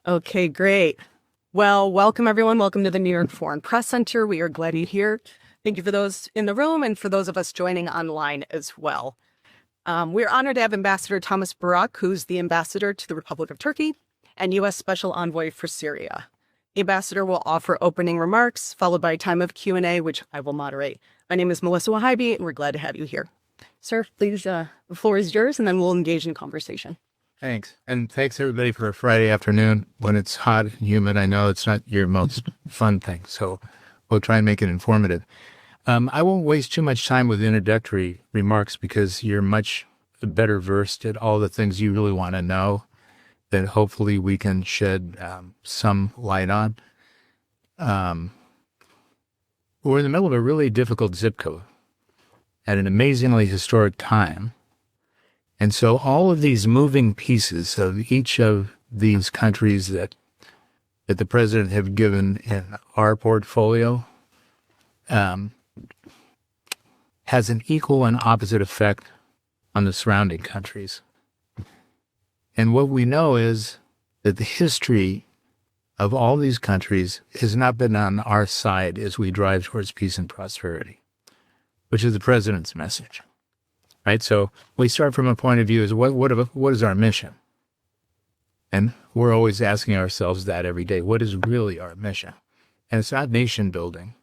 Okay, great. Well, welcome everyone. Welcome to the New York Foreign Press Center. We are glad you're here. Thank you for those in the room and for those of us joining online as well. We're honored to have Ambassador Thomas Barak, who's the ambassador to the Republic of Turkey and U.S. Special Envoy for Syria. The ambassador will offer opening remarks, followed by a time of Q&A, which I will moderate. My name is Melissa Wahibi, and we're glad to have you here. Sir, please, the floor is yours, and then we'll engage in conversation. Thanks. And thanks everybody for a Friday afternoon when it's hot and humid. I know it's not your most fun thing, so we'll try and make it informative. I won't waste too much time with introductory remarks because you're much better versed at all the things you really want to know that hopefully we can shed some light on. We're in the middle of a really difficult zip code at an amazingly historic time. And so all of these moving pieces of each of these countries that the president have given in our portfolio has an equal and opposite effect on the surrounding countries. And what we know is that the history of all these countries has not been on our side as we drive towards peace and prosperity, which is the president's message. Right, so we start from a point of view as what is our mission? And we're always asking ourselves that every day. What is really our mission? And it's not nation building.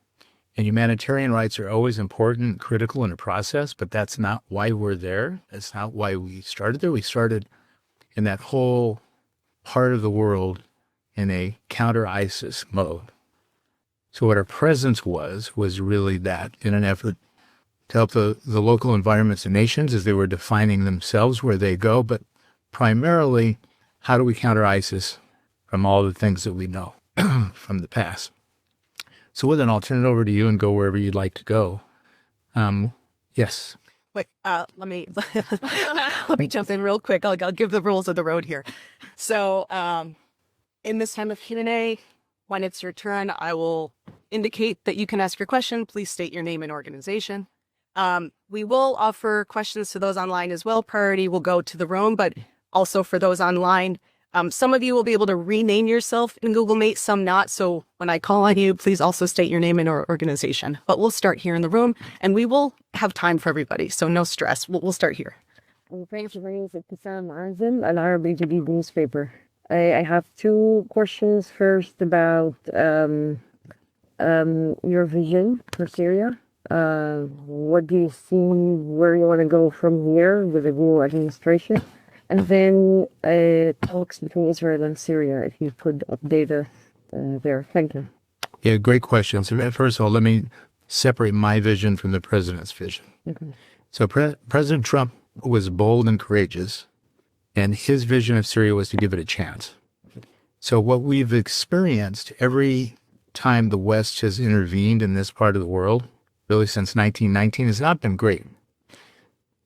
And humanitarian rights are always important and critical in a process, but that's not why we're there. That's not why we started there. We started in that whole part of the world in a counter-ISIS mode. So what our presence was really that in an effort to help the local environments and nations as they were defining themselves where they go, but primarily, how do we counter ISIS from all the things that we know from the past? So with that, I'll turn it over to you and go wherever you'd like to go. Yes. Wait, let me jump in real quick. I'll give the rules of the road here. So in this time of Q&A, when it's your turn, I will indicate that you can ask your question. Please state your name and organization. We will offer questions to those online as well. Priority will go to the room, but also for those online, some of you will be able to rename yourself in Google Meet, some not. So when I call on you, please also state your name and organization. But we'll start here in the room, and we will have time for everybody. So no stress. We'll start here. Thanks for bringing us to Sam Marzin, Al Arabi Jadid newspaper. I have two questions. First about your vision for Syria. What do you see where you want to go from here with the new administration? And then talks between Israel and Syria, if you could update us there. Thank you. Yeah, great question. So first of all, let me separate my vision from the president's vision. Okay. So President Trump was bold and courageous, and his vision of Syria was to give it a chance. So what we've experienced every time the West has intervened in this part of the world, really since 1919, has not been great.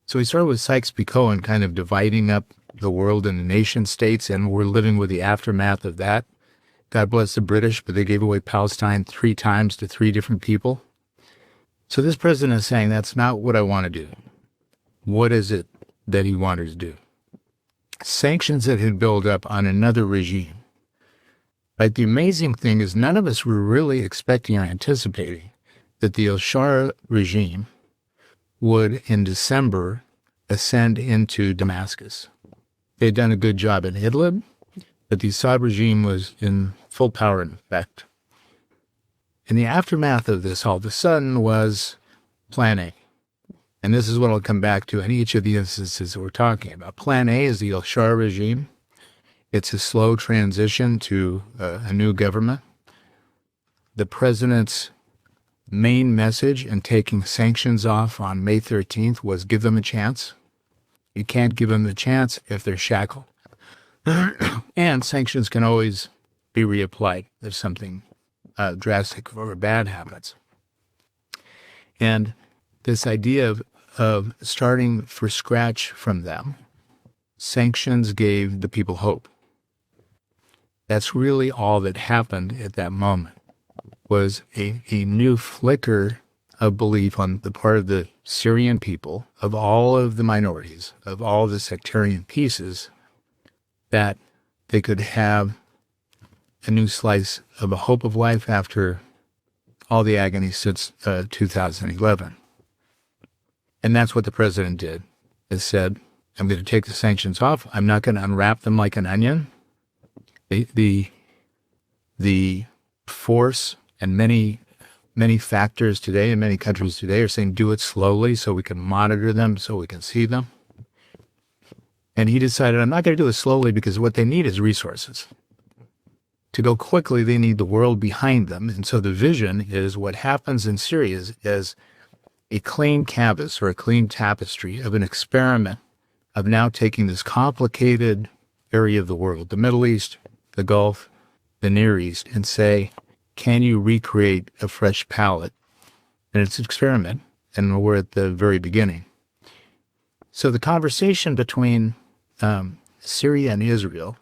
So we started with Sykes-Picot kind of dividing up the world into nation states, and we're living with the aftermath of that. God bless the British, but they gave away Palestine 3 times to 3 different people. So this president is saying, that's not what I want to do. What is it that he wanted to do? Sanctions that had built up on another regime. But the amazing thing is none of us were really expecting or anticipating that the al-Shara regime would, in December, ascend into Damascus. They'd done a good job in Idlib, but the Assad regime was in full power and effect. In the aftermath of this, all of a sudden was Plan A. And this is what I'll come back to in each of the instances that we're talking about. Plan A is the al-Shara regime. It's a slow transition to a new government. The president's main message in taking sanctions off on May 13th was give them a chance. You can't give them the chance if they're shackled. And sanctions can always be reapplied if something drastic or bad happens. And this idea of starting from scratch from them, sanctions gave the people hope. That's really all that happened at that moment, was a new flicker of belief on the part of the Syrian people, of all of the minorities, of all the sectarian pieces, that they could have a new slice of a hope of life after all the agony since 2011. And that's what the president did, is said, I'm going to take the sanctions off. I'm not going to unwrap them like an onion. The force and many factors today in many countries today are saying do it slowly so we can monitor them, so we can see them. And he decided, I'm not going to do it slowly because what they need is resources. To go quickly, they need the world behind them. And so the vision is what happens in Syria is a clean canvas or a clean tapestry of an experiment of now taking this complicated area of the world, the Middle East, the Gulf, the Near East, and say, can you recreate a fresh palette? And it's an experiment, and we're at the very beginning. So the conversation between Syria and Israel,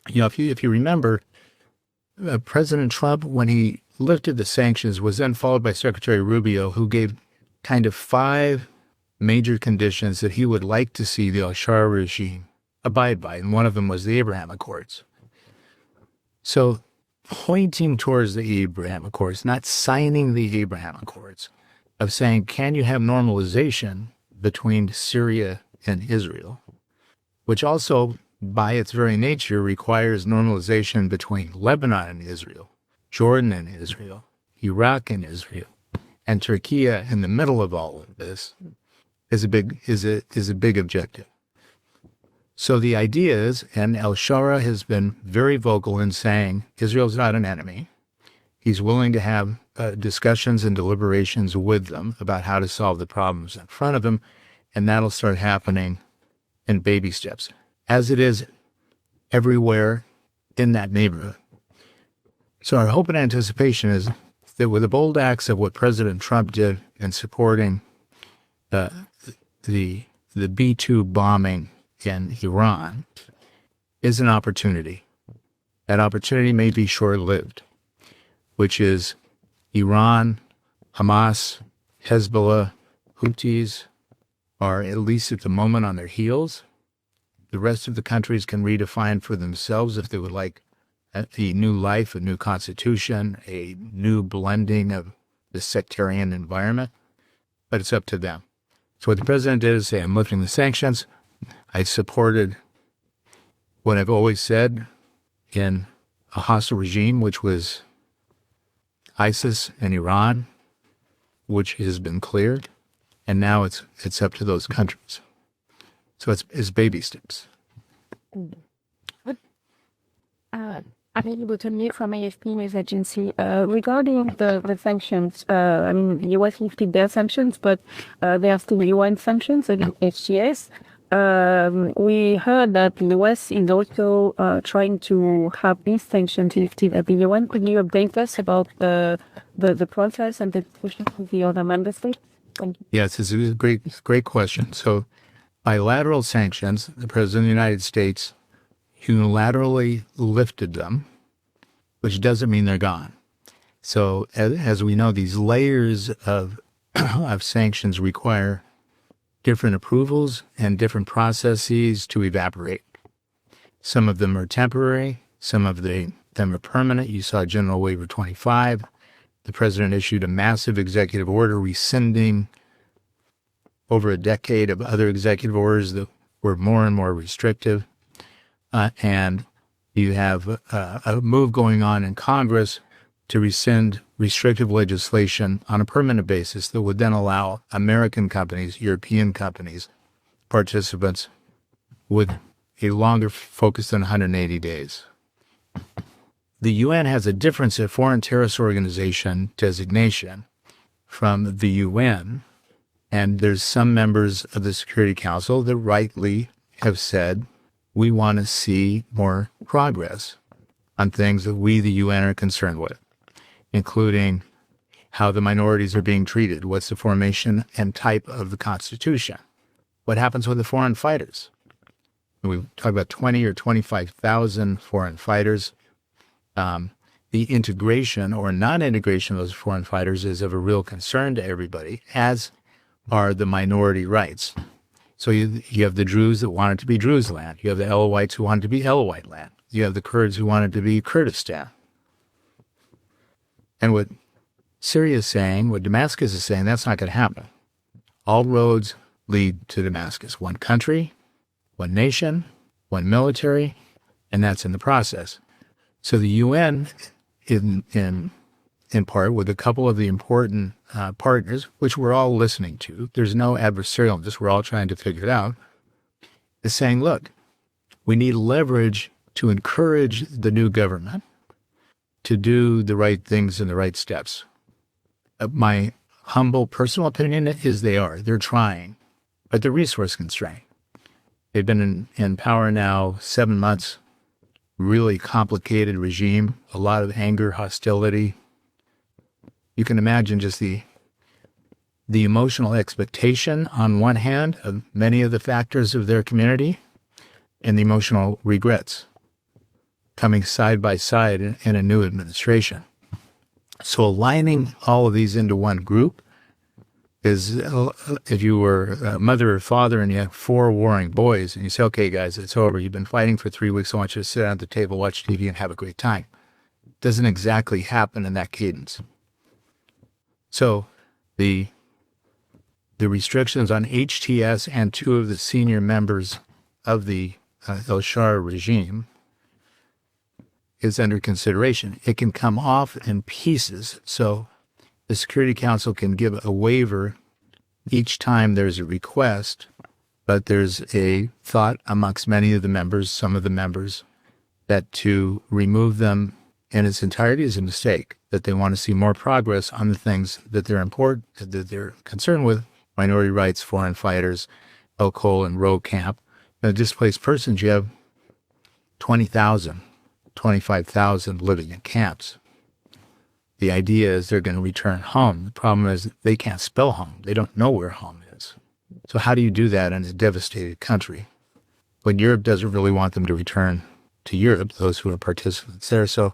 if you remember, President Trump, when he lifted the sanctions, was then followed by Secretary Rubio, who gave kind of 5 major conditions that he would like to see the al-Shara regime abide by, and one of them was the Abraham Accords. So pointing towards the Abraham Accords, not signing the Abraham Accords, of saying, can you have normalization between Syria and Israel, which also, by its very nature, requires normalization between Lebanon and Israel, Jordan and Israel, Iraq and Israel, and Turkey in the middle of all of this is a big objective. So the idea is, and al-Shara has been very vocal in saying Israel's not an enemy. He's willing to have discussions and deliberations with them about how to solve the problems in front of him, and that'll start happening in baby steps, as it is everywhere in that neighborhood. So our hope and anticipation is that with the bold acts of what President Trump did in supporting the B-2 bombing in Iran is an opportunity. That opportunity may be short-lived, which is Iran, Hamas, Hezbollah, Houthis are at least at the moment on their heels. The rest of the countries can redefine for themselves if they would like a new life, a new constitution, a new blending of the sectarian environment, but it's up to them. So what the president did is say, I'm lifting the sanctions. I supported what I've always said in a hostile regime, which was ISIS and Iran, which has been cleared, and now it's up to those countries. So it's baby steps. Amélie Boutonnier from AFP News Agency. Regarding the sanctions, the U.S. lifted their sanctions, but there are still UN sanctions against HTS. We heard that the U.S. is also trying to have these sanctions lifted at the UN. Could you update us about the process and the discussion with the other member states? Yes, it's a great question. So bilateral sanctions, the President of the United States unilaterally lifted them, which doesn't mean they're gone. So as we know, these layers of sanctions require different approvals and different processes to evaporate. Some of them are temporary. Some of them are permanent. You saw General Waiver 25. The president issued a massive executive order rescinding over a decade of other executive orders that were more and more restrictive. And you have a move going on in Congress to rescind restrictive legislation on a permanent basis that would then allow American companies, European companies, participants with a longer focus than 180 days. The UN has a difference in foreign terrorist organization designation from the UN, and there's some members of the Security Council that rightly have said, we want to see more progress on things that we, the UN, are concerned with, including how the minorities are being treated, what's the formation and type of the Constitution, what happens with the foreign fighters. We talk about 20 or 25,000 foreign fighters. The integration or non-integration of those foreign fighters is of a real concern to everybody, as are the minority rights. So you have the Druze that want it to be Druze land. You have the Alawites who want it to be Alawite land. you have the Kurds who want it to be Kurdistan. And what Syria is saying, what Damascus is saying, that's not going to happen. All roads lead to Damascus. One country, one nation, one military, and that's in the process. So the UN, in part, with a couple of the important partners, which we're all listening to, there's no adversarialness, we're all trying to figure it out, is saying, look, we need leverage to encourage the new government to do the right things and the right steps. My humble personal opinion is they're trying, but they're resource constrained. They've been in power now 7 months, really complicated regime, a lot of anger, hostility. You can imagine just the emotional expectation on one hand of many of the factors of their community and the emotional regrets coming side by side in a new administration. So aligning all of these into one group is, if you were a mother or father and you have 4 warring boys and you say, okay, guys, it's over. You've been fighting for 3 weeks. I want you to sit down at the table, watch TV, and have a great time. It doesn't exactly happen in that cadence. So the restrictions on HTS and 2 of the senior members of the al-Shara regime is under consideration. It can come off in pieces, so the Security Council can give a waiver each time there's a request, but there's a thought amongst many of the members, some of the members, that to remove them in its entirety is a mistake, that they want to see more progress on the things that they're important, that they're concerned with, minority rights, foreign fighters, El Col and Rogue Camp. Now, displaced persons, you have 20,000, 25,000 living in camps. The idea is they're going to return home. The problem is they can't spell home. They don't know where home is. So how do you do that in a devastated country when Europe doesn't really want them to return to Europe, those who are participants there? So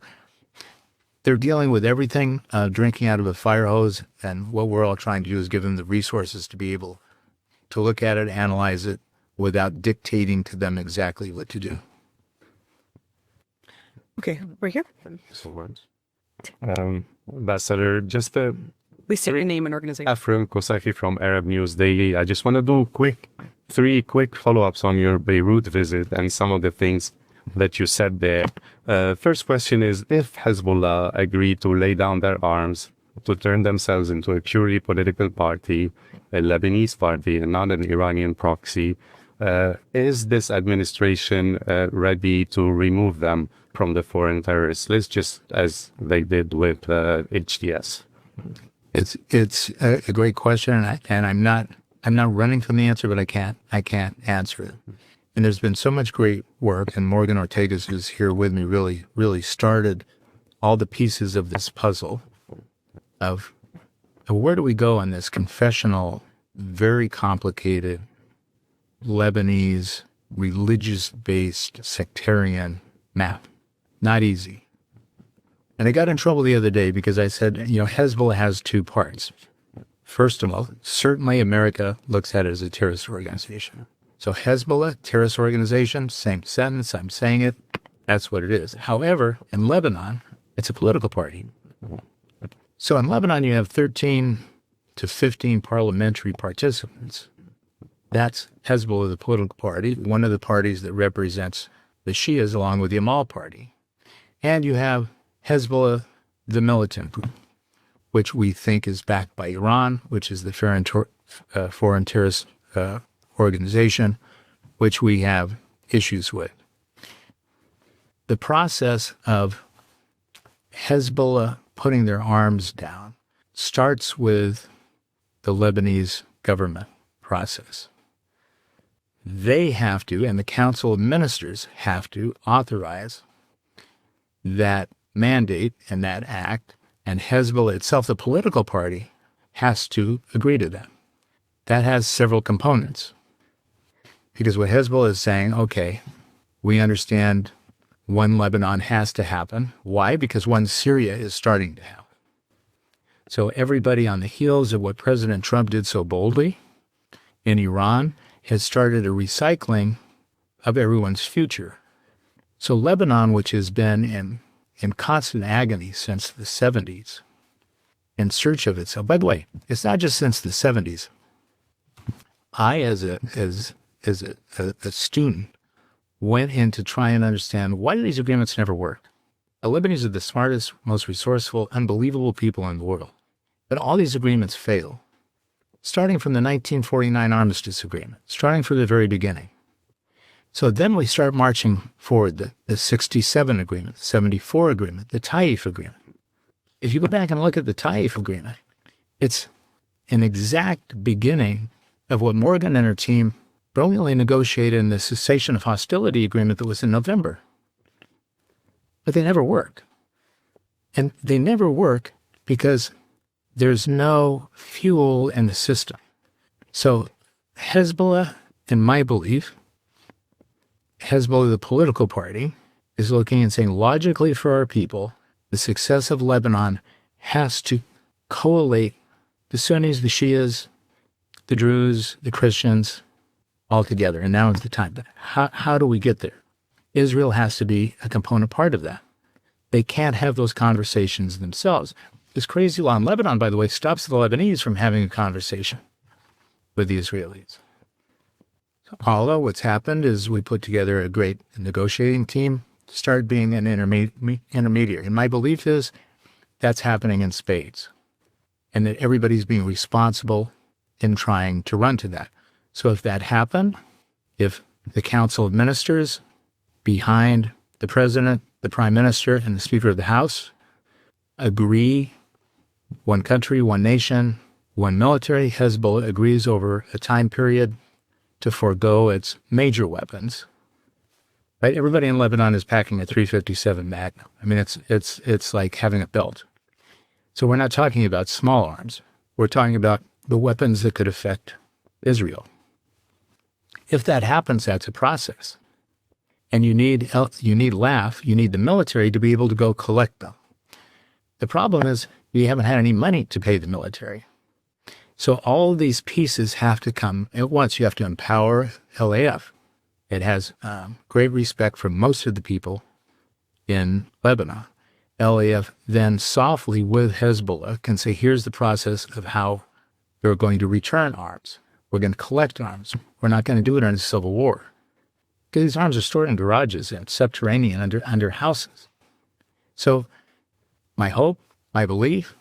they're dealing with everything, drinking out of a fire hose, and what we're all trying to do is give them the resources to be able to look at it, analyze it, without dictating to them exactly what to do. Okay, we're here. So much. Ambassador, just Please state your name and organization. Afram Kosaki from Arab News Daily. I just want to do 3 quick follow-ups on your Beirut visit and some of the things that you said there. First question is, if Hezbollah agreed to lay down their arms, to turn themselves into a purely political party, a Lebanese party and not an Iranian proxy, is this administration ready to remove them from the foreign terrorist list, just as they did with HTS? It's a great question, and I'm not running from the answer, but I can't answer it. And there's been so much great work, and Morgan Ortegas, who's here with me, really started all the pieces of this puzzle of where do we go on this confessional, very complicated Lebanese religious-based sectarian map. Not easy. And I got in trouble the other day because I said, Hezbollah has 2 parts. First of all, certainly America looks at it as a terrorist organization. So Hezbollah, terrorist organization, same sentence, I'm saying it, that's what it is. However, in Lebanon, it's a political party. So in Lebanon, you have 13 to 15 parliamentary participants. That's Hezbollah, the political party, one of the parties that represents the Shias along with the Amal party. And you have Hezbollah, the militant group, which we think is backed by Iran, which is the foreign terrorist organization, which we have issues with. The process of Hezbollah putting their arms down starts with the Lebanese government process. They have to, and the Council of Ministers have to, authorize that mandate and that act, and Hezbollah itself, the political party, has to agree to that. That has several components. Because what Hezbollah is saying, okay, we understand one Lebanon has to happen. Why? Because one Syria is starting to happen. So everybody on the heels of what President Trump did so boldly in Iran has started a recycling of everyone's future. So Lebanon, which has been in constant agony since the 70s, in search of itself. By the way, it's not just since the 70s. I, as a student, went in to try and understand, why do these agreements never work? The Lebanese are the smartest, most resourceful, unbelievable people in the world. But all these agreements fail. Starting from the 1949 Armistice Agreement, starting from the very beginning. So then we start marching forward, the 67 Agreement, the 74 Agreement, the Taif Agreement. If you go back and look at the Taif Agreement, it's an exact beginning of what Morgan and her team brilliantly negotiated in the cessation of hostility agreement that was in November. But they never work. And they never work because there's no fuel in the system. So Hezbollah, in my belief, Hezbollah, the political party, is looking and saying, logically for our people, the success of Lebanon has to collate the Sunnis, the Shias, the Druze, the Christians, all together. And now is the time. But how do we get there? Israel has to be a component part of that. They can't have those conversations themselves. This crazy law in Lebanon, by the way, stops the Lebanese from having a conversation with the Israelis. Although what's happened is we put together a great negotiating team, start being an intermediary. And my belief is that's happening in spades, and that everybody's being responsible in trying to run to that. So if that happened, if the Council of Ministers behind the President, the Prime Minister, and the Speaker of the House agree, one country, one nation, one military, Hezbollah agrees over a time period to forego its major weapons, right? Everybody in Lebanon is packing a .357 Magnum. I mean, it's like having a belt. So we're not talking about small arms. We're talking about the weapons that could affect Israel. If that happens, that's a process. And you need LAF, you need the military to be able to go collect them. The problem is you haven't had any money to pay the military. So all of these pieces have to come at once. You have to empower LAF. It has great respect for most of the people in Lebanon. LAF then softly with Hezbollah can say, here's the process of how you're going to return arms. We're going to collect arms. We're not going to do it in a civil war. Because these arms are stored in garages and subterranean under houses. So my hope, my belief,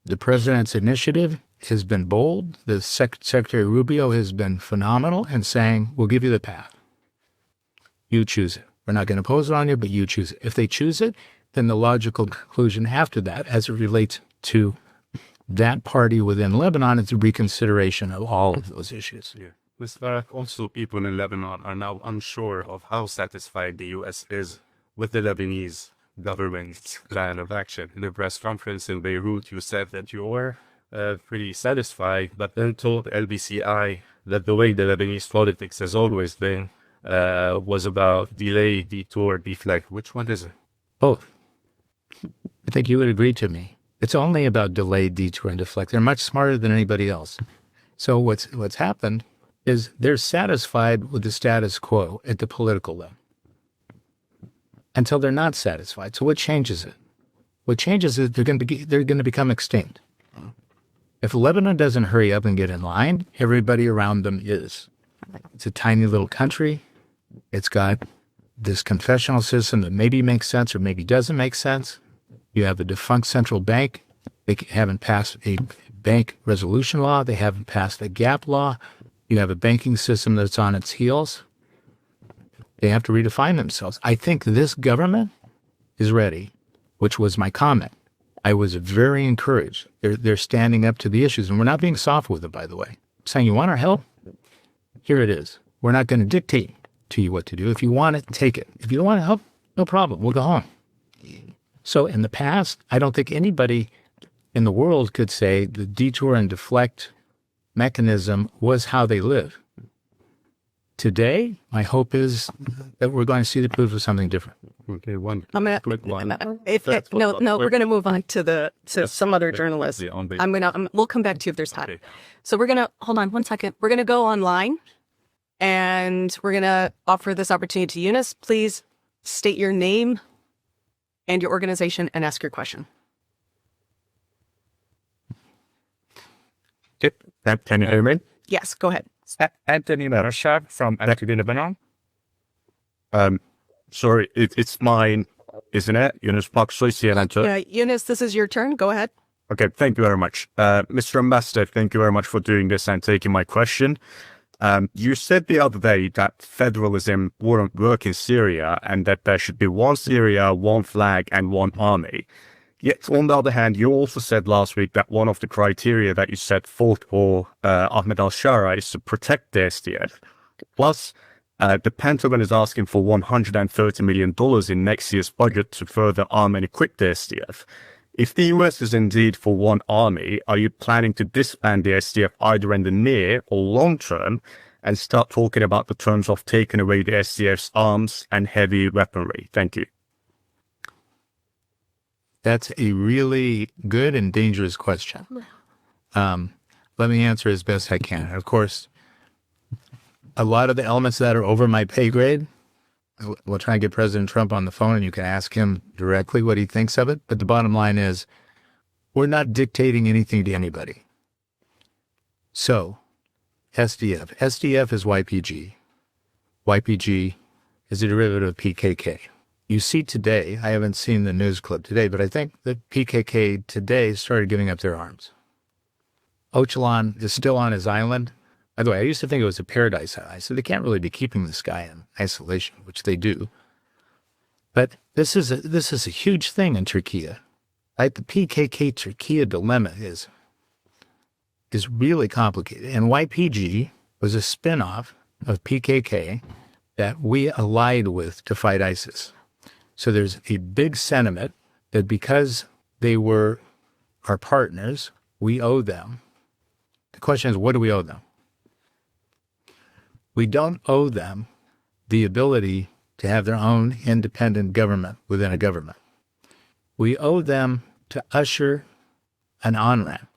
the president's initiative has been bold. The Secretary Rubio has been phenomenal in saying, we'll give you the path. You choose it. We're not going to impose it on you, but you choose it. If they choose it, then the logical conclusion after that, as it relates to that party within Lebanon, is a reconsideration of all of those issues. Yeah. Mr. Barak, also people in Lebanon are now unsure of how satisfied the U.S. is with the Lebanese government's plan of action. In the press conference in Beirut, you said that you were pretty satisfied, but then told LBCI that the way the Lebanese politics has always been was about delay, detour, deflect. Which one is it? Both. I think you would agree to me. It's only about delay, detour, and deflect. They're much smarter than anybody else. So what's happened is they're satisfied with the status quo at the political level until they're not satisfied. So what changes it? What changes it, they're going to become extinct. If Lebanon doesn't hurry up and get in line, everybody around them is. It's a tiny little country. It's got this confessional system that maybe makes sense or maybe doesn't make sense. You have a defunct central bank. They haven't passed a bank resolution law. They haven't passed a gap law. You have a banking system that's on its heels. They have to redefine themselves. I think this government is ready, which was my comment. I was very encouraged. They're standing up to the issues, and we're not being soft with it, by the way. I'm saying, you want our help? Here it is. We're not going to dictate to you what to do. If you want it, take it. If you don't want to help, no problem. We'll go home. So in the past, I don't think anybody in the world could say the detour and deflect mechanism was how they live. Today, my hope is that we're going to see the proof of something different. Okay, one I'm quick one. we're gonna move on to some other journalist. We'll come back to you if there's time. Okay. So we're gonna hold on one second. We're gonna go online, and we're gonna offer this opportunity to Eunice. Please state your name and your organization and ask your question. Can you hear me? Yes, go ahead. Anthony Marashad from Active Lebanon. Sorry, it's mine, isn't it? Yunus Paksoy, CNN. Eunice, this is your turn. Go ahead. Okay, thank you very much. Mr. Ambassador, thank you very much for doing this and taking my question. You said the other day that federalism wouldn't work in Syria and that there should be one Syria, one flag, and one army. Yet, on the other hand, you also said last week that one of the criteria that you set forth for Ahmed al-Shara is to protect the SDF. Plus, the Pentagon is asking for $130 million in next year's budget to further arm and equip the SDF. If the US is indeed for one army, are you planning to disband the SDF either in the near or long term and start talking about the terms of taking away the SDF's arms and heavy weaponry? Thank you. That's a really good and dangerous question. Let me answer as best I can. Of course, a lot of the elements that are over my pay grade, we'll try and get President Trump on the phone and you can ask him directly what he thinks of it. But the bottom line is, we're not dictating anything to anybody. So, SDF. SDF is YPG. YPG is a derivative of PKK. You see today, I haven't seen the news clip today, but I think that PKK today started giving up their arms. Öcalan is still on his island. By the way, I used to think it was a paradise island. So they can't really be keeping this guy in isolation, which they do. But this is a huge thing in Turkey. Right? The PKK-Turkey dilemma is really complicated. And YPG was a spin-off of PKK that we allied with to fight ISIS. So there's a big sentiment that because they were our partners, we owe them. The question is, what do we owe them? We don't owe them the ability to have their own independent government within a government. We owe them to usher an on-ramp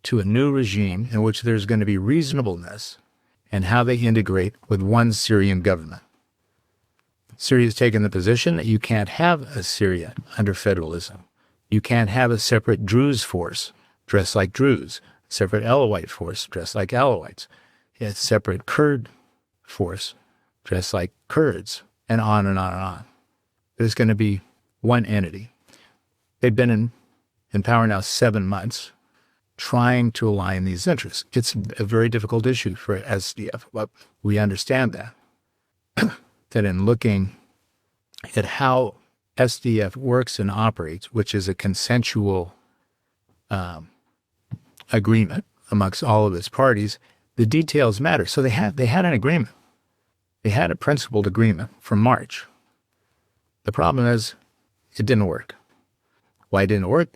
to a new regime in which there's going to be reasonableness in how they integrate with one Syrian government. Syria's taken the position that you can't have a Syria under federalism. You can't have a separate Druze force dressed like Druze, separate Alawite force dressed like Alawites, a separate Kurd force dressed like Kurds, and on and on and on. There's going to be one entity. They've been in power now 7 months, trying to align these interests. It's a very difficult issue for SDF, but we understand that. That in looking at how SDF works and operates, which is a consensual agreement amongst all of its parties, the details matter. So they had an agreement. They had a principled agreement from March. The problem is it didn't work. Why it didn't work?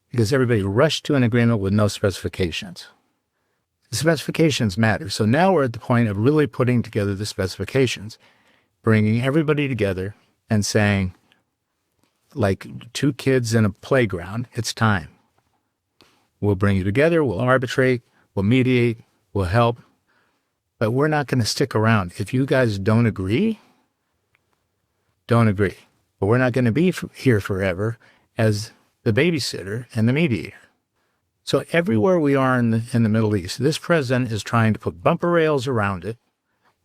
Because everybody rushed to an agreement with no specifications. The specifications matter. So now we're at the point of really putting together the specifications, bringing everybody together and saying, like two kids in a playground, it's time. We'll bring you together, we'll arbitrate, we'll mediate, we'll help, but we're not going to stick around. If you guys don't agree, don't agree. But we're not going to be here forever as the babysitter and the mediator. So everywhere we are in the Middle East, this president is trying to put bumper rails around it,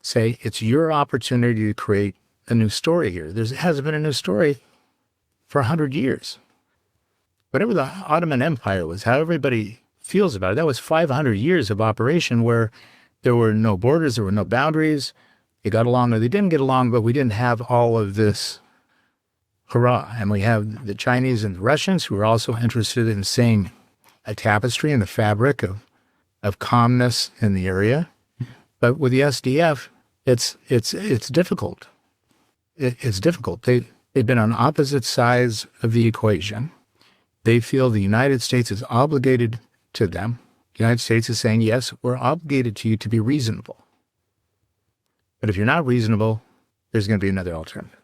say it's your opportunity to create a new story here. There hasn't been a new story for 100 years. Whatever the Ottoman Empire was, how everybody feels about it, that was 500 years of operation where there were no borders, there were no boundaries. They got along or they didn't get along, but we didn't have all of this hurrah. And we have the Chinese and the Russians who are also interested in seeing a tapestry and the fabric of calmness in the area. But with the SDF, it's difficult. It's difficult. They've been on opposite sides of the equation. They feel the United States is obligated to them. The United States is saying, yes, we're obligated to you to be reasonable. But if you're not reasonable, there's going to be another alternative.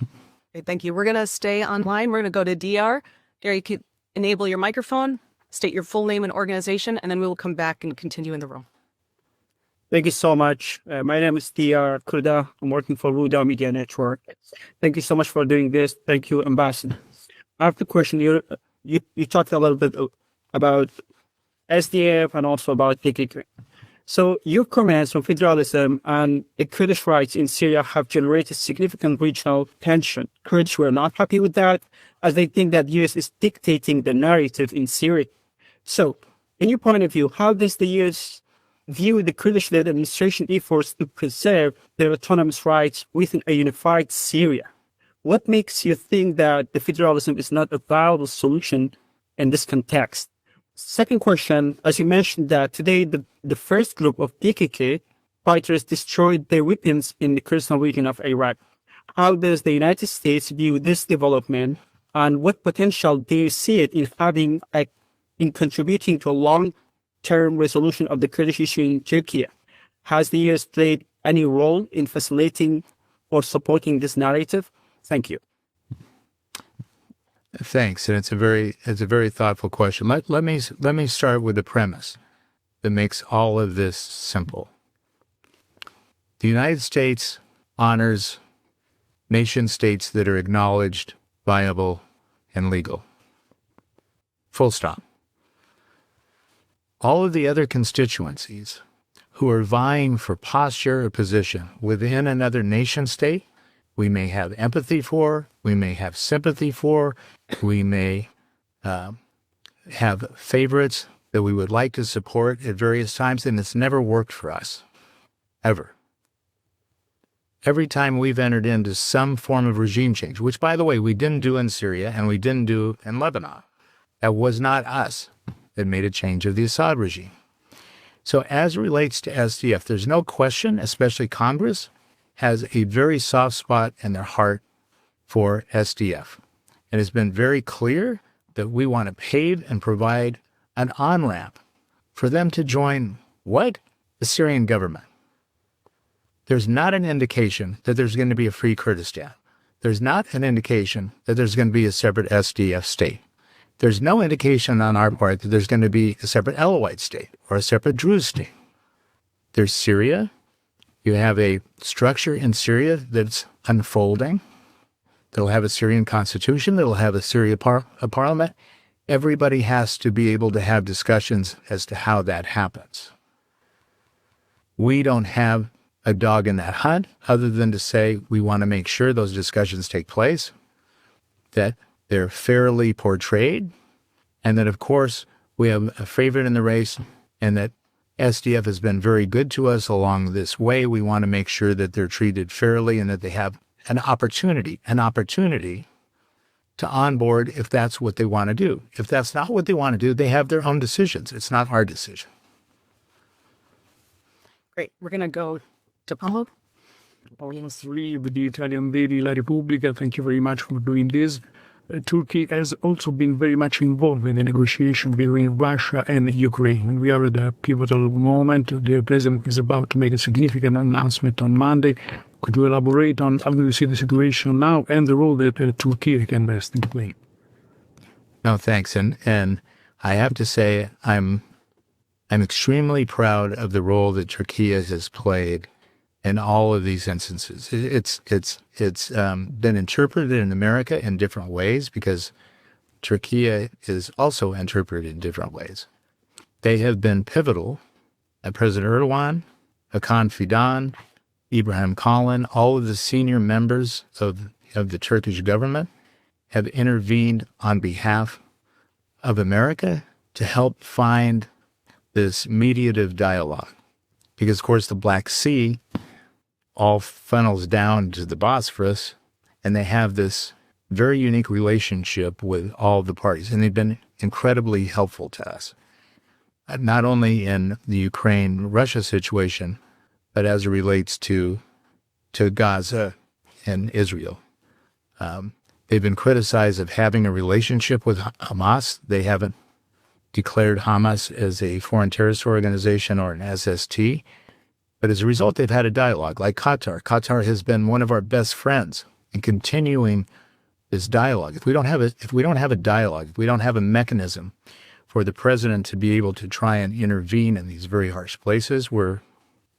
Okay, thank you. We're going to stay online. We're going to go to DR. There, you can enable your microphone, state your full name and organization, and then we will come back and continue in the room. Thank you so much. My name is Tia Kuda. I'm working for Ruda Media Network. Thank you so much for doing this. Thank you, Ambassador. I have the question. You talked a little bit about SDF and also about PKK. So your comments on federalism and the Kurdish rights in Syria have generated significant regional tension. Kurds were not happy with that, as they think that the US is dictating the narrative in Syria. So, in your point of view, how does the US view the Kurdish-led administration efforts to preserve their autonomous rights within a unified Syria? What makes you think that the federalism is not a viable solution in this context? Second question, as you mentioned that today the first group of PKK fighters destroyed their weapons in the Kurdistan region of Iraq. How does the United States view this development, and what potential do you see it in having in contributing to a long-term resolution of the Kurdish issue in Turkey? Has the US played any role in facilitating or supporting this narrative? Thank you. Thanks, and it's a very thoughtful question. Let me start with the premise that makes all of this simple. The United States honors nation states that are acknowledged, viable, and legal. Full stop. All of the other constituencies who are vying for posture or position within another nation state, we may have empathy for, we may have sympathy for, we may have favorites that we would like to support at various times, and it's never worked for us, ever. Every time we've entered into some form of regime change, which, by the way, we didn't do in Syria and we didn't do in Lebanon, that was not us that made a change of the Assad regime. So as it relates to SDF, there's no question, especially Congress, has a very soft spot in their heart for SDF. It has been very clear that we want to pave and provide an on-ramp for them to join what? The Syrian government. There's not an indication that there's going to be a free Kurdistan. There's not an indication that there's going to be a separate SDF state. There's no indication on our part that there's going to be a separate Alawite state or a separate Druze state. There's Syria. You have a structure in Syria that's unfolding. That'll have a Syrian constitution. That'll have a Syrian parliament. Everybody has to be able to have discussions as to how that happens. We don't have a dog in that hunt other than to say we want to make sure those discussions take place, that they're fairly portrayed, and that, of course, we have a favorite in the race, and that SDF has been very good to us along this way. We want to make sure that they're treated fairly and that they have an opportunity to onboard if that's what they want to do. If that's not what they want to do, they have their own decisions. It's not our decision. Great. We're going to go to Paolo. Paolo Mastrolia with the Italian daily La Repubblica. Thank you very much for doing this. Turkey has also been very much involved in the negotiation between Russia and Ukraine. We are at a pivotal moment. The president is about to make a significant announcement on Monday. Could you elaborate on how you see the situation now and the role that Turkey can best play? No, thanks. And I have to say, I'm extremely proud of the role that Turkey has played in all of these instances. It's been interpreted in America in different ways because Turkey is also interpreted in different ways. They have been pivotal. President Erdogan, Hakan Fidan, Ibrahim Kalin, all of the senior members of the Turkish government have intervened on behalf of America to help find this mediative dialogue. Because, of course, the Black Sea all funnels down to the Bosphorus, and they have this very unique relationship with all the parties, and they've been incredibly helpful to us, not only in the Ukraine-Russia situation, but as it relates to Gaza and Israel. They've been criticized of having a relationship with Hamas. They haven't declared Hamas as a foreign terrorist organization or an SST. But as a result, they've had a dialogue like Qatar. Qatar has been one of our best friends in continuing this dialogue. If we don't have a dialogue, if we don't have a mechanism for the president to be able to try and intervene in these very harsh places, we're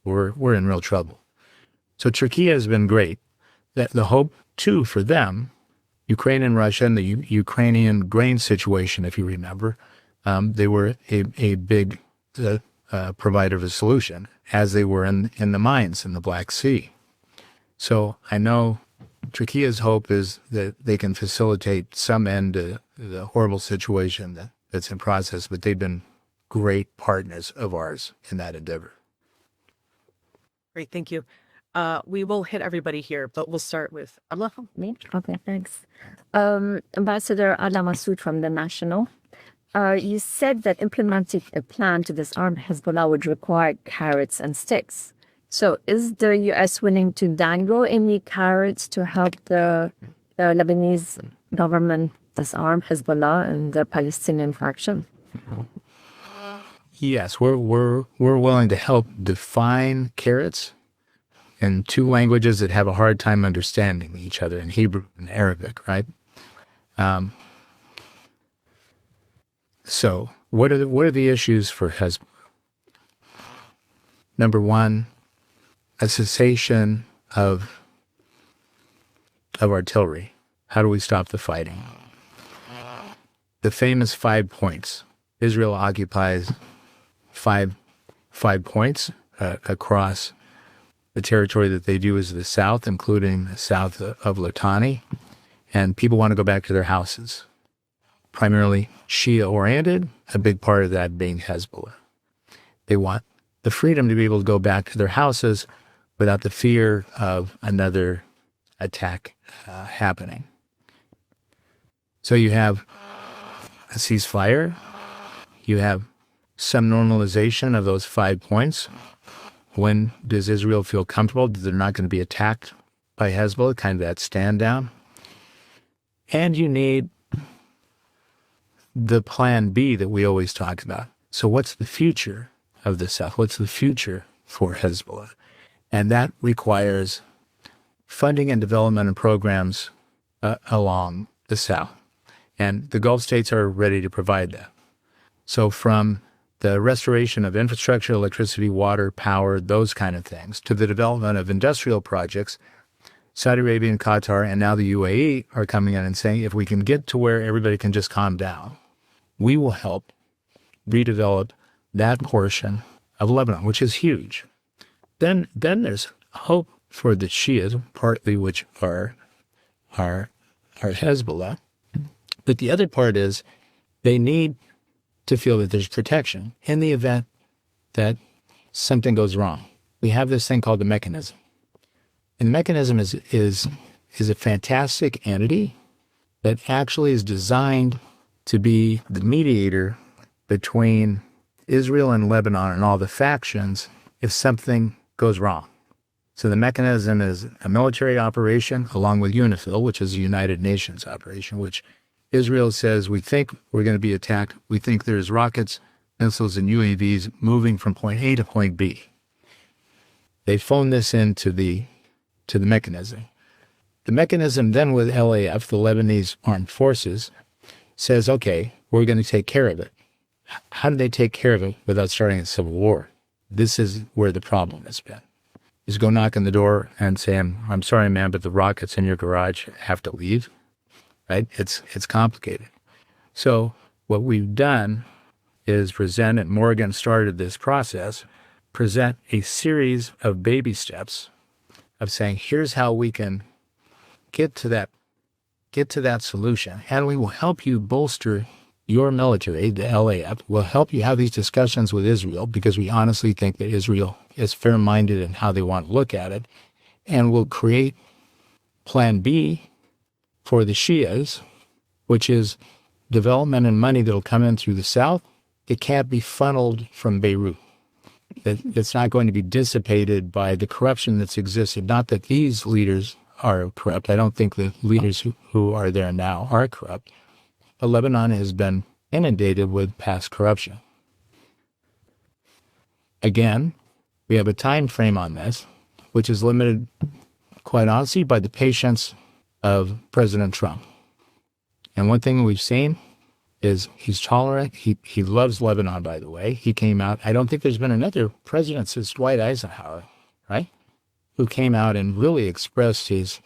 we're in real trouble. So Turkey has been great. The hope, too, for them, Ukraine and Russia and the Ukrainian grain situation, if you remember, they were a big provider of a solution, as they were in the mines in the Black Sea. So I know Turkey's hope is that they can facilitate some end to the horrible situation that's in process, but they've been great partners of ours in that endeavor. Great, thank you. We will hit everybody here, but we'll start with Allah. Me? Okay, thanks. Ambassador Adel Massoud from The National. You said that implementing a plan to disarm Hezbollah would require carrots and sticks. So is the U.S. willing to dangle any carrots to help the Lebanese government disarm Hezbollah and the Palestinian faction? Yes, we're willing to help define carrots in two languages that have a hard time understanding each other, in Hebrew and Arabic, right? So what are the issues for Hezbollah? Number one, a cessation of artillery. How do we stop the fighting? The famous 5 points. Israel occupies five points across the territory that they do is the south, including the south of Litani, and people want to go back to their houses. Primarily Shia-oriented, a big part of that being Hezbollah. They want the freedom to be able to go back to their houses without the fear of another attack happening. So you have a ceasefire, you have some normalization of those 5 points. When does Israel feel comfortable that they're not going to be attacked by Hezbollah, kind of that stand down? And you need the plan B that we always talk about. So what's the future of the South? What's the future for Hezbollah? And that requires funding and development and programs along the South. And the Gulf states are ready to provide that. So from the restoration of infrastructure, electricity, water, power, those kind of things, to the development of industrial projects, Saudi Arabia and Qatar and now the UAE are coming in and saying, if we can get to where everybody can just calm down, we will help redevelop that portion of Lebanon, which is huge. Then there's hope for the Shias, partly which are Hezbollah. But the other part is they need to feel that there's protection in the event that something goes wrong. We have this thing called the mechanism. And the mechanism is a fantastic entity that actually is designed to be the mediator between Israel and Lebanon and all the factions if something goes wrong. So the mechanism is a military operation along with UNIFIL, which is a United Nations operation, which Israel says, we think we're going to be attacked. We think there's rockets, missiles, and UAVs moving from point A to point B. They phone this into the mechanism. The mechanism then with LAF, the Lebanese Armed Forces, says, okay, we're going to take care of it. How do they take care of it without starting a civil war? This is where the problem has been. Is go knock on the door and say, I'm sorry, man, but the rockets in your garage have to leave. Right? It's complicated. So what we've done is present, and Morgan started this process, present a series of baby steps of saying, here's how we can get to that solution, and we will help you bolster your military. The LAF will help you have these discussions with Israel because we honestly think that Israel is fair-minded in how they want to look at it, and we'll create Plan B for the Shias, which is development and money that'll come in through the south. It can't be funneled from Beirut. It's not going to be dissipated by the corruption that's existed. Not that these leaders are corrupt. I don't think the leaders who are there now are corrupt. But Lebanon has been inundated with past corruption. Again, we have a time frame on this, which is limited, quite honestly, by the patience of President Trump. And one thing we've seen is he's tolerant. He loves Lebanon, by the way. He came out. I don't think there's been another president since Dwight Eisenhower, right, who came out and really expressed his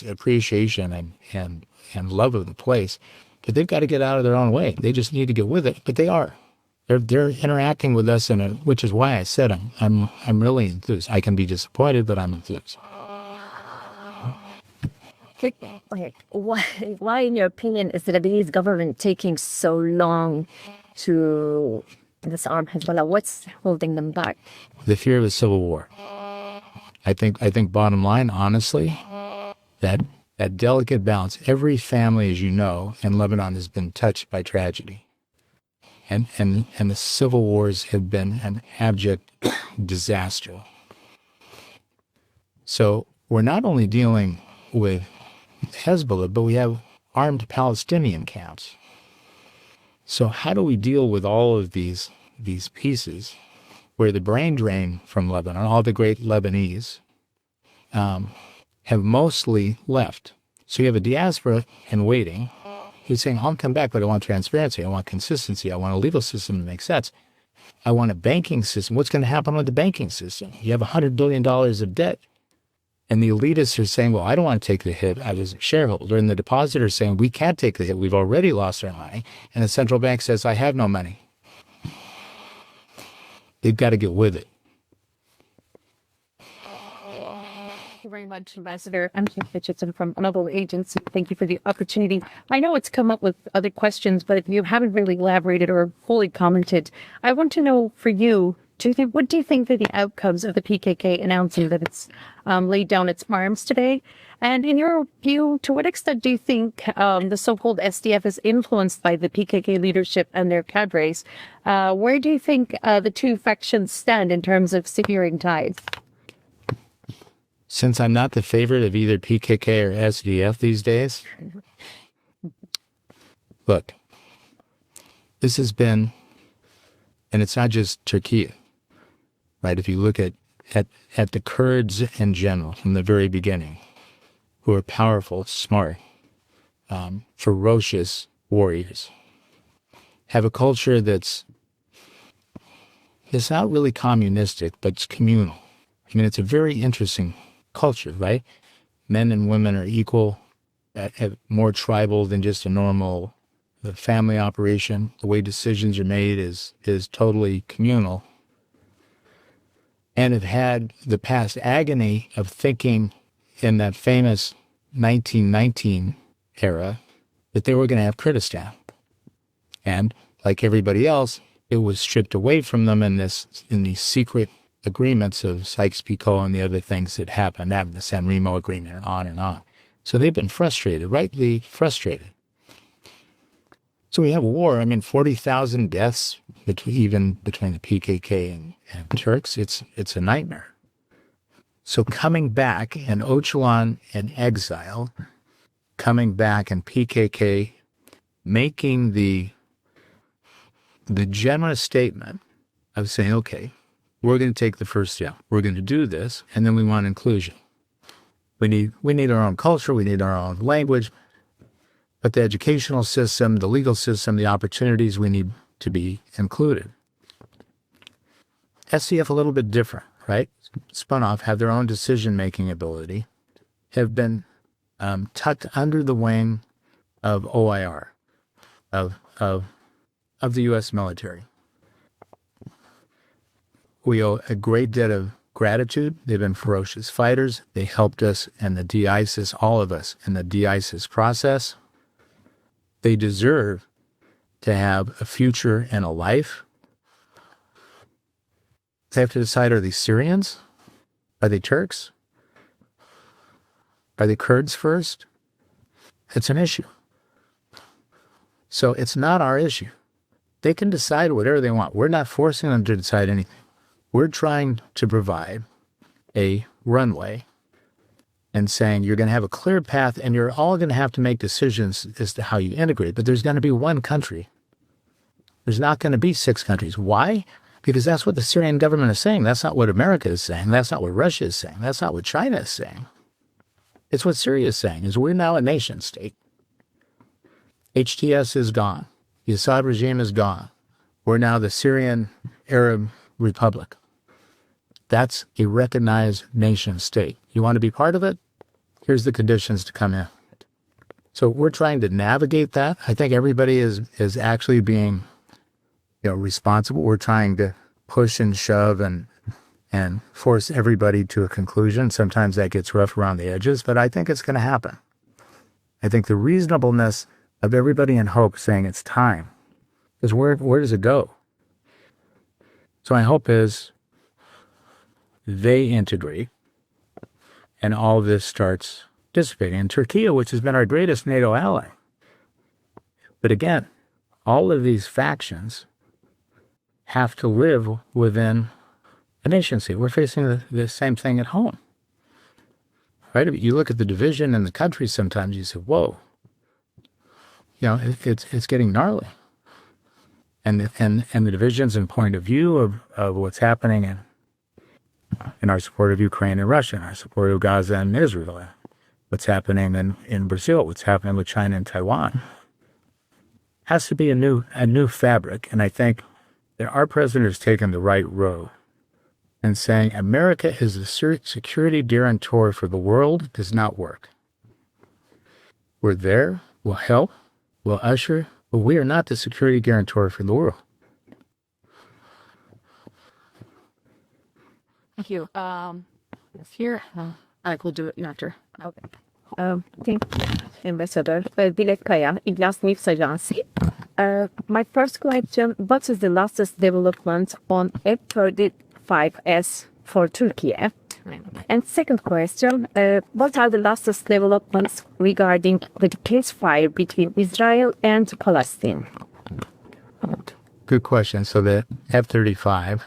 appreciation and love of the place. But they've got to get out of their own way. They just need to get with it. But they are. They're interacting with us which is why I said I'm really enthused. I can be disappointed, but I'm enthused. Okay. Why, in your opinion, is the Lebanese government taking so long to disarm Hezbollah? What's holding them back? The fear of a civil war. I think bottom line, honestly, that delicate balance. Every family, as you know, in Lebanon has been touched by tragedy. And the civil wars have been an abject disaster. So we're not only dealing with Hezbollah, but we have armed Palestinian camps. So how do we deal with all of these pieces where the brain drain from Lebanon, all the great Lebanese, have mostly left? So you have a diaspora in waiting who's saying, I'll come back, but I want transparency. I want consistency. I want a legal system that makes sense. I want a banking system. What's going to happen with the banking system? You have $100 billion of debt. And the elitists are saying, well, I don't want to take the hit. I was a shareholder. And the depositor is saying, we can't take the hit. We've already lost our money. And the central bank says, I have no money. They've got to get with it. Thank you very much, Ambassador. I'm Kim Richardson from Noble Agency. Thank you for the opportunity. I know it's come up with other questions, but you haven't really elaborated or fully commented. I want to know for you, what do you think are the outcomes of the PKK announcing that it's laid down its arms today? And in your view, to what extent do you think the so-called SDF is influenced by the PKK leadership and their cadres? Where do you think the two factions stand in terms of severing ties? Since I'm not the favorite of either PKK or SDF these days, look, this has been, and it's not just Turkey, right? If you look at the Kurds in general from the very beginning, who are powerful, smart, ferocious warriors, have a culture that's not really communistic, but it's communal. I mean, it's a very interesting culture, right? Men and women are equal, more tribal than just a normal family operation. The way decisions are made is totally communal. And have had the past agony of thinking in that famous 1919 era that they were going to have Kurdistan. And like everybody else, it was stripped away from them in these secret agreements of Sykes-Picot and the other things that happened, the San Remo agreement, and on and on. So they've been frustrated, rightly frustrated. So we have a war. I mean, 40,000 deaths between the PKK and Turks. It's a nightmare. So coming back, and Öcalan in exile, coming back, and PKK making the generous statement of saying, okay, we're going to take the first step. We're going to do this, and then we want inclusion. We need our own culture. We need our own language. But the educational system, the legal system, the opportunities, we need to be included. SDF a little bit different, right? Spun off, have their own decision-making ability, have been tucked under the wing of OIR, of the U.S. military. We owe a great debt of gratitude. They've been ferocious fighters. They helped us in the de-ISIS, all of us, in the de-ISIS process. They deserve to have a future and a life. They have to decide, are they Syrians? Are they Turks? Are they Kurds first? It's an issue. So it's not our issue. They can decide whatever they want. We're not forcing them to decide anything. We're trying to provide a runway and saying you're going to have a clear path and you're all going to have to make decisions as to how you integrate. But there's going to be one country. There's not going to be 6 countries. Why? Because that's what the Syrian government is saying. That's not what America is saying. That's not what Russia is saying. That's not what China is saying. It's what Syria is saying, is we're now a nation state. HTS is gone. The Assad regime is gone. We're now the Syrian Arab Republic. That's a recognized nation state. You want to be part of it? Here's the conditions to come in. So we're trying to navigate that. I think everybody is actually being, responsible. We're trying to push and shove and force everybody to a conclusion. Sometimes that gets rough around the edges, but I think it's going to happen. I think the reasonableness of everybody in hope saying it's time is where does it go? So my hope is they integrate and all of this starts dissipating. And Turkey, which has been our greatest NATO ally. But again, all of these factions have to live within a nation state. We're facing the same thing at home. Right? If you look at the division in the country, sometimes you say, whoa, it's getting gnarly. And the divisions and point of view of what's happening in our support of Ukraine and Russia, and our support of Gaza and Israel, what's happening in Brazil, what's happening with China and Taiwan, has to be a new fabric. And I think that our president has taken the right road and saying America is the security guarantor for the world does not work. We're there, we'll help, we'll usher, but we are not the security guarantor for the world. Thank you. Yes, here. I will do it after. Okay. Thank you, Ambassador. Dilek Kaya, Iglas News Agency. My first question, what is the latest development on F-35S for Turkey? And second question, what are the latest developments regarding the ceasefire between Israel and Palestine? Good question. So the F-35,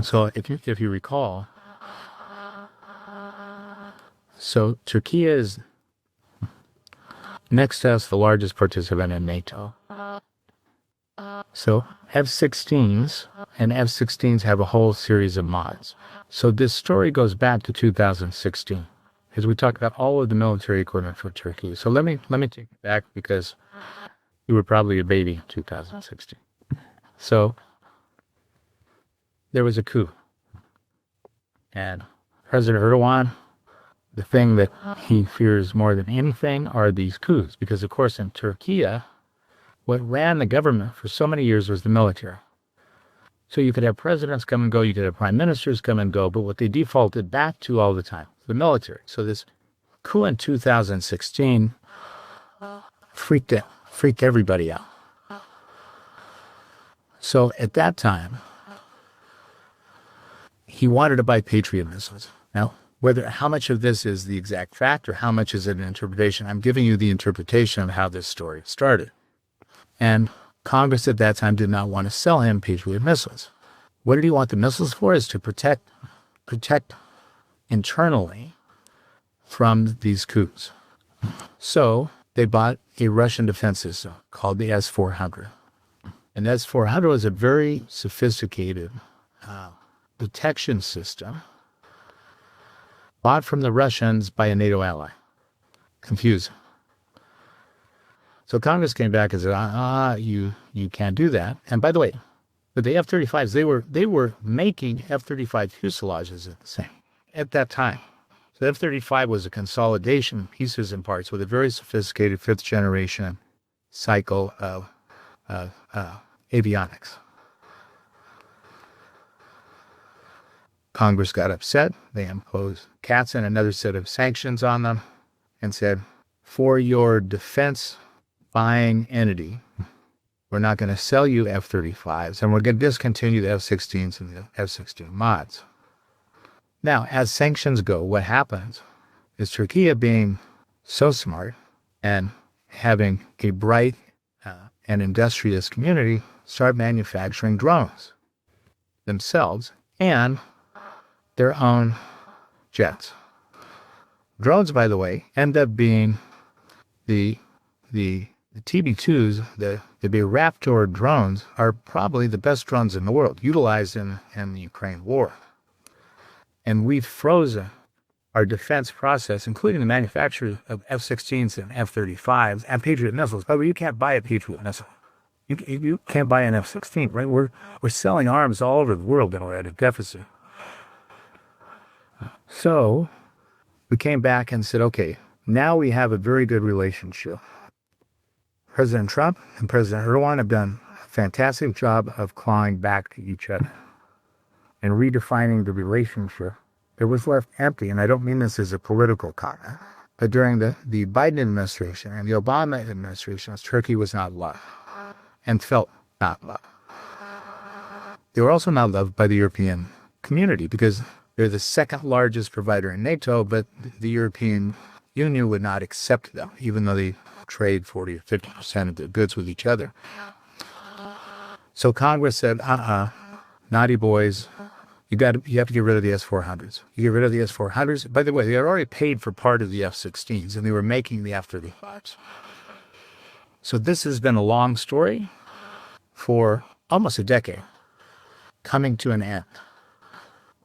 so if you recall, so Turkey is next to us the largest participant in NATO. So F-16s and F-16s have a whole series of mods. So this story goes back to 2016, because we talked about all of the military equipment for Turkey. So let me take it back because you were probably a baby in 2016. So there was a coup, and President Erdogan, the thing that he fears more than anything are these coups, because of course in Turkey, what ran the government for so many years was the military. So you could have presidents come and go, you could have prime ministers come and go, but what they defaulted back to all the time, the military. So this coup in 2016 freaked everybody out. So at that time, he wanted to buy Patriot missiles. Now, how much of this is the exact fact or how much is it an interpretation, I'm giving you the interpretation of how this story started. And Congress at that time did not want to sell him Patriot missiles. What did he want the missiles for? Is to protect internally from these coups. So they bought a Russian defense system called the S-400. And the S-400 was a very sophisticated detection system bought from the Russians by a NATO ally. Confusing. So Congress came back and said, you can't do that. And by the way, but the F-35s, they were making F-35 fuselages at that time. So the F-35 was a consolidation of pieces and parts with a very sophisticated fifth generation cycle of avionics. Congress got upset. They imposed CATS and another set of sanctions on them and said, for your defense buying entity, we're not going to sell you F-35s, and we're going to discontinue the F-16s and the F-16 mods. Now, as sanctions go, what happens is Turkey, being so smart and having a bright and industrious community, start manufacturing drones themselves and their own jets. Drones, by the way, end up being the TB2s, the Raptor drones, are probably the best drones in the world, utilized in the Ukraine war. And we've frozen our defense process, including the manufacture of F-16s and F-35s and Patriot missiles. But you can't buy a Patriot missile You can't buy an F-16, right? We're selling arms all over the world and we're at a deficit. So we came back and said, okay, now we have a very good relationship. President Trump and President Erdogan have done a fantastic job of clawing back to each other and redefining the relationship. It was left empty, and I don't mean this as a political comment, but during the Biden administration and the Obama administration, Turkey was not loved and felt not loved. They were also not loved by the European community because they're the second largest provider in NATO, but the European Union would not accept them, even though they trade 40 or 50% of their goods with each other. So Congress said, naughty boys, you have to get rid of the S-400s. You get rid of the S-400s. By the way, they had already paid for part of the F-16s, and they were making the F-35s. So this has been a long story for almost a decade, coming to an end.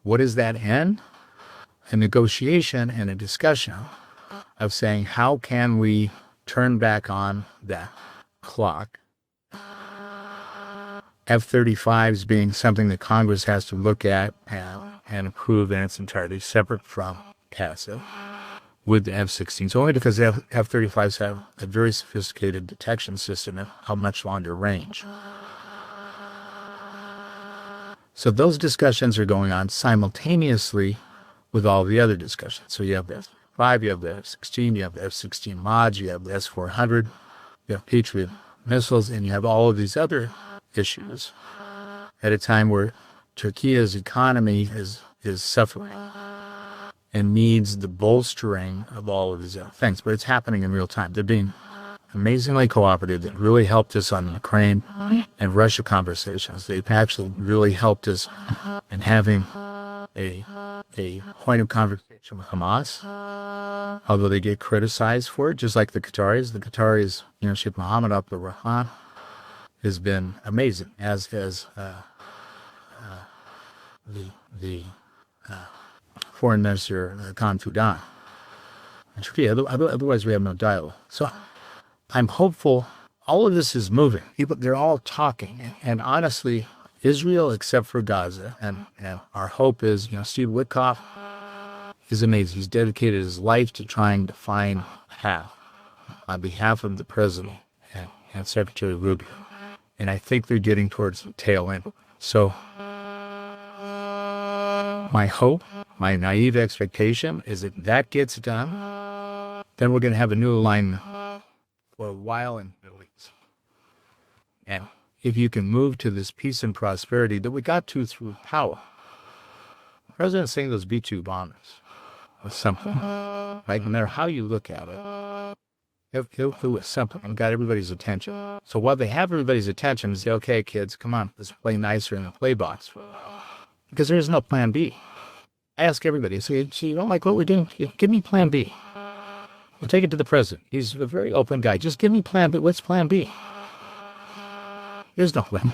What is that end? A negotiation and a discussion of saying, how can we turn back on that clock? F-35s being something that Congress has to look at and approve, and it's entirely separate from CASA with the F-16s, only because the F-35s have a very sophisticated detection system and a much longer range. So those discussions are going on simultaneously with all the other discussions. So you have the F-5, you have the F-16, you have the F-16 mods, you have the S-400, you have Patriot missiles, and you have all of these other issues at a time where Turkey's economy is suffering and needs the bolstering of all of these other things. But it's happening in real time. They're being amazingly cooperative. They really helped us on Ukraine and Russia conversations. They've actually really helped us in having a point of conversation with Hamas, although they get criticized for it, just like the Qataris. The Qataris, Sheikh Mohammed Abdul Rahman, has been amazing, as has the foreign minister Khan Fudan. Otherwise, we have no dialogue. So I'm hopeful. All of this is moving. They're all talking, and honestly, Israel, except for Gaza, and our hope is, Steve Witkoff is amazing. He's dedicated his life to trying to find a path on behalf of the president and Secretary Rubio. And I think they're getting towards the tail end. So my hope, my naive expectation is that that gets done, then we're going to have a new alignment for a while in the Middle East. And if you can move to this peace and prosperity that we got to through power. The president saying those B-2 bombers was something. Right? No matter how you look at it, it was something and got everybody's attention. So while they have everybody's attention, they say, okay, kids, come on, let's play nicer in the play box. Because there is no plan B. I ask everybody, so you don't like what we're doing? Give me plan B. We'll take it to the president. He's a very open guy. Just give me plan B. What's plan B? There's no plan.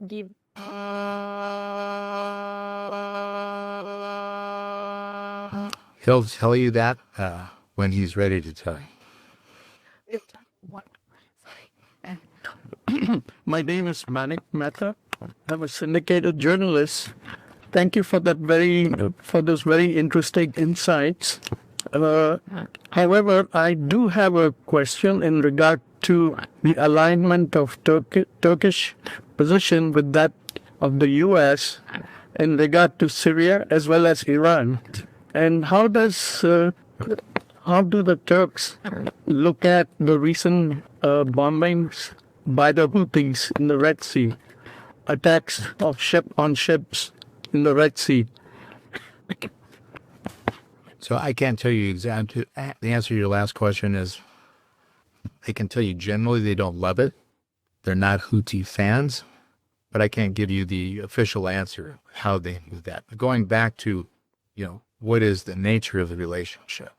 Give He'll tell you that when he's ready to tell you. My name is Manik Mehta. I'm a syndicated journalist. Thank you for those very interesting insights. However, I do have a question in regard to the alignment of Turkish position with that of the U.S. in regard to Syria as well as Iran. And how do the Turks look at the recent bombings by the Houthis in the Red Sea, attacks of ships in the Red Sea? So I can't tell you exactly. The answer to your last question is, I can tell you generally they don't love it. They're not Houthi fans, but I can't give you the official answer how they do that. But going back to, what is the nature of the relationship?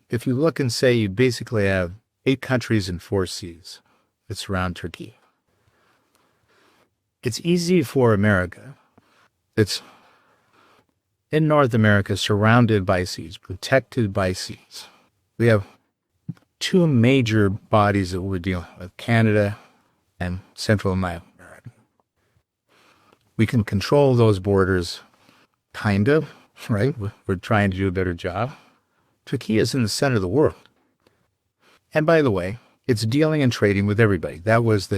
If you look and say you basically have 8 countries and 4 seas that surround Turkey. it's easy for America. It's in North America, surrounded by seas, protected by seas. We have two major bodies that we're dealing with, Canada and Central America. We can control those borders, kind of, right? We're trying to do a better job. Turkey is in the center of the world. And by the way, it's dealing and trading with everybody. That was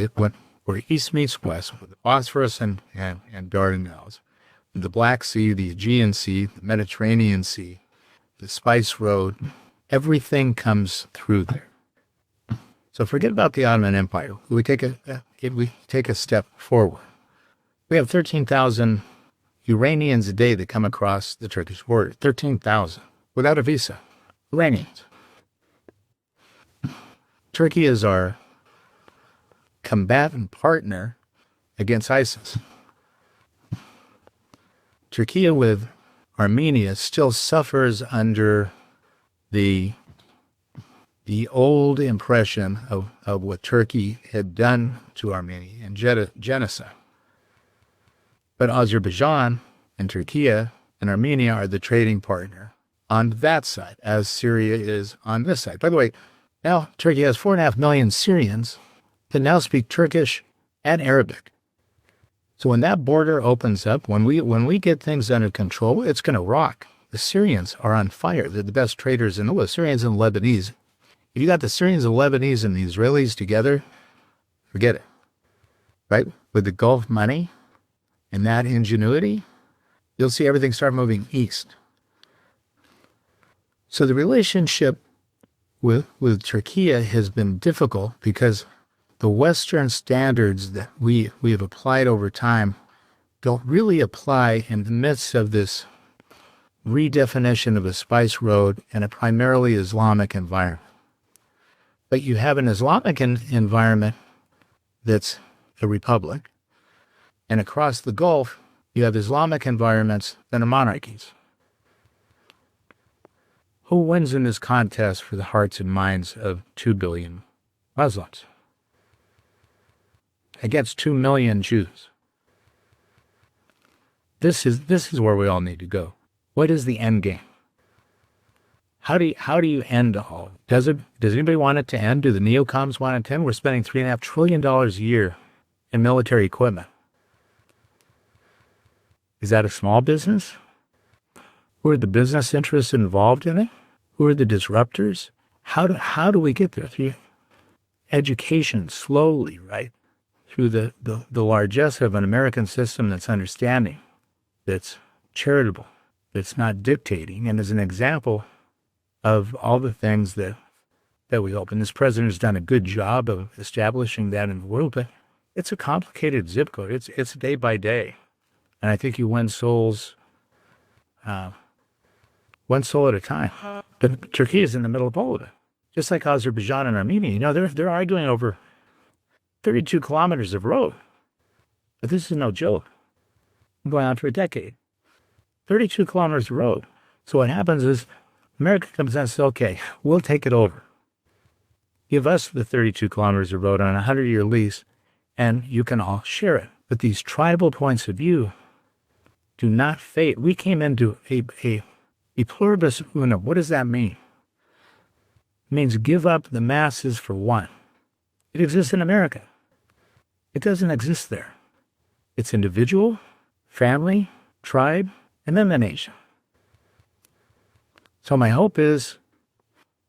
where East meets West, with the Bosphorus and Dardanelles, the Black Sea, the Aegean Sea, the Mediterranean Sea, the Spice Road. Everything comes through there. So forget about the Ottoman Empire. We take a step forward. We have 13,000 Iranians a day that come across the Turkish border. 13,000 without a visa. Iranians. Turkey is our combatant partner against ISIS. Turkey with Armenia still suffers under the old impression of what Turkey had done to Armenia and genocide. But Azerbaijan and Turkey and Armenia are the trading partner on that side, as Syria is on this side. By the way, now Turkey has 4.5 million Syrians that now speak Turkish and Arabic. So when that border opens up, when we get things under control, it's going to rock. The Syrians are on fire. They're the best traders in the world. Syrians and Lebanese. If you got the Syrians and Lebanese and the Israelis together, forget it. Right? With the Gulf money and that ingenuity, you'll see everything start moving east. So the relationship with Turkey has been difficult because the Western standards that we have applied over time don't really apply in the midst of this redefinition of a spice road and a primarily Islamic environment. But you have an Islamic environment that's a republic, and across the Gulf, you have Islamic environments that are monarchies. Who wins in this contest for the hearts and minds of 2 billion Muslims against 2 million Jews? This is where we all need to go. What is the end game? How do you end all? Does anybody want it to end? Do the neocons want it to end? We're spending $3.5 trillion a year in military equipment. Is that a small business? Who are the business interests involved in it? Who are the disruptors? How do we get there? Through education, slowly, right? Through the largesse of an American system that's understanding, that's charitable, that's not dictating, and as an example of all the things that we hope. And this president has done a good job of establishing that in the world, but it's a complicated zip code. It's day by day. And I think you win souls one soul at a time. But Turkey is in the middle of all of it. Just like Azerbaijan and Armenia. You know, they're arguing over 32 kilometers of road. But this is no joke. It's going on for a decade. 32 kilometers of road. So what happens is America comes in and says, okay, we'll take it over. Give us the 32 kilometers of road on a 100-year lease, and you can all share it. But these tribal points of view do not fade. We came into a pluribus unum. What does that mean? It means give up the masses for one. It exists in America. It doesn't exist there. It's individual, family, tribe, and then the nation. So my hope is,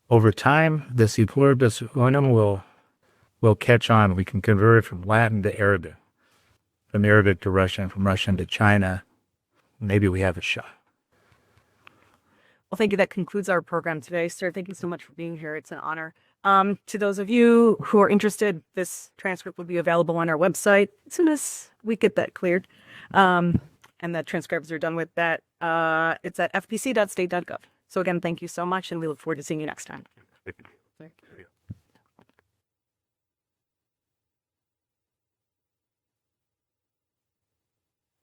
over time, this e pluribus unum will catch on. We can convert it from Latin to Arabic, from Arabic to Russian, from Russian to China. Maybe we have a shot. Well, thank you. That concludes our program today. Sir, thank you so much for being here. It's an honor. To those of you who are interested, this transcript will be available on our website as soon as we get that cleared. And the transcripts are done with that. It's at fpc.state.gov. So again, thank you so much, and we look forward to seeing you next time. Thank you.